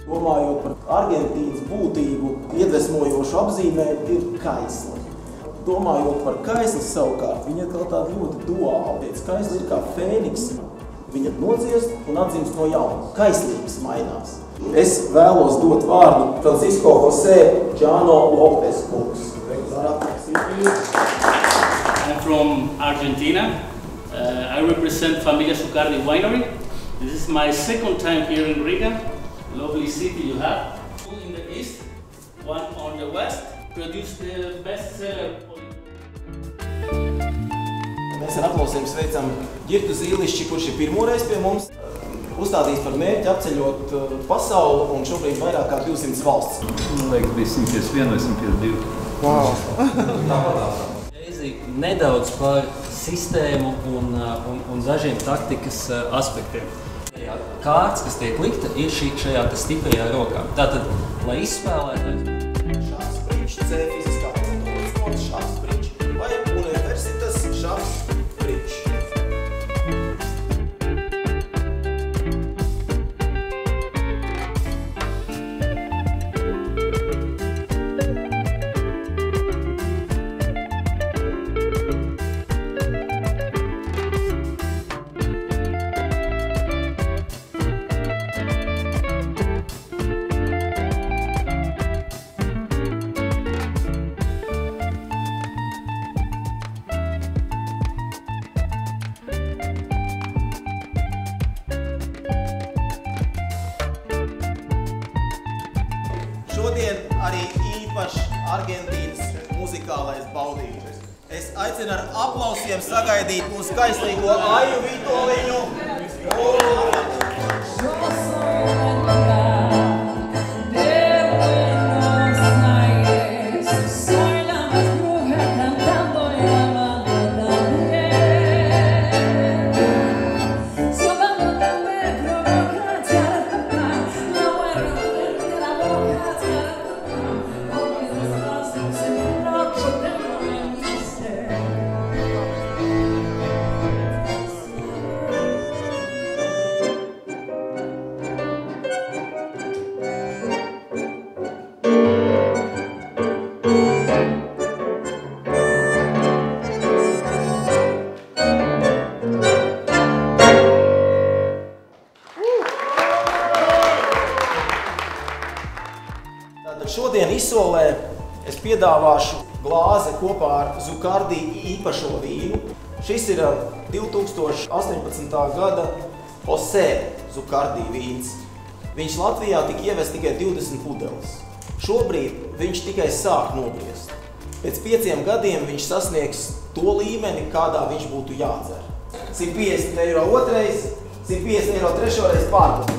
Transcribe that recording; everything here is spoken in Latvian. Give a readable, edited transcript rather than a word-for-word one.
Domājot par Argentīnas būtību, iedvesmojošu apzīmējumu ir kaisli. Domājot par kaisli savukārt, viņa ir kaut tāda ļoti duāla. Kaisli ir kā fēniks. Viņa nodziest un atdzimst no jauna. Kaislības mainās. Es vēlos dot vārdu Francisco José Jano Lopes kungs. I'm from Argentina. I represent Familia Zucardi Winery. This is my second time here in Riga. Lovely city you have. Two in the east, one on the west. Produce the bestseller. Mēs ar aplausiem sveicam Girtu Zīlišķi, kurš ir pirmoreiz pie mums. Uzstādījis par mērķi apceļot pasauli un šobrīd vairāk kā 200 valsts. Man liekas, bija 151 vai 152. Wow! Nedaudz par sistēmu un dažiem taktikas aspektiem. Kārts, kas tiek likta, ir šajā stiprajā rokā. Tātad, lai izspēlētājs... Šāds priņš, C fiziskā kultūras, šāds priņš vai universitas šāds priņš. Šodien arī īpašs Argentīnas muzikālais baudījums. Es aicinu ar aplausiem sagaidīt mūsu kaislīgo Aju Vitoļiņu. Šodien izsolē es piedāvāšu glāzi kopā ar Zucardi īpašo vīnu. Šis ir 2018. gada José Zucardi vīns. Viņš Latvijā tika ievests tikai 20 pudeles. Šobrīd viņš tikai sāk nobriest. Pēc 5 gadiem viņš sasniegs to līmeni, kādā viņš būtu jādzer. 150 eiro otrais, 150 eiro trešoreiz pārdot.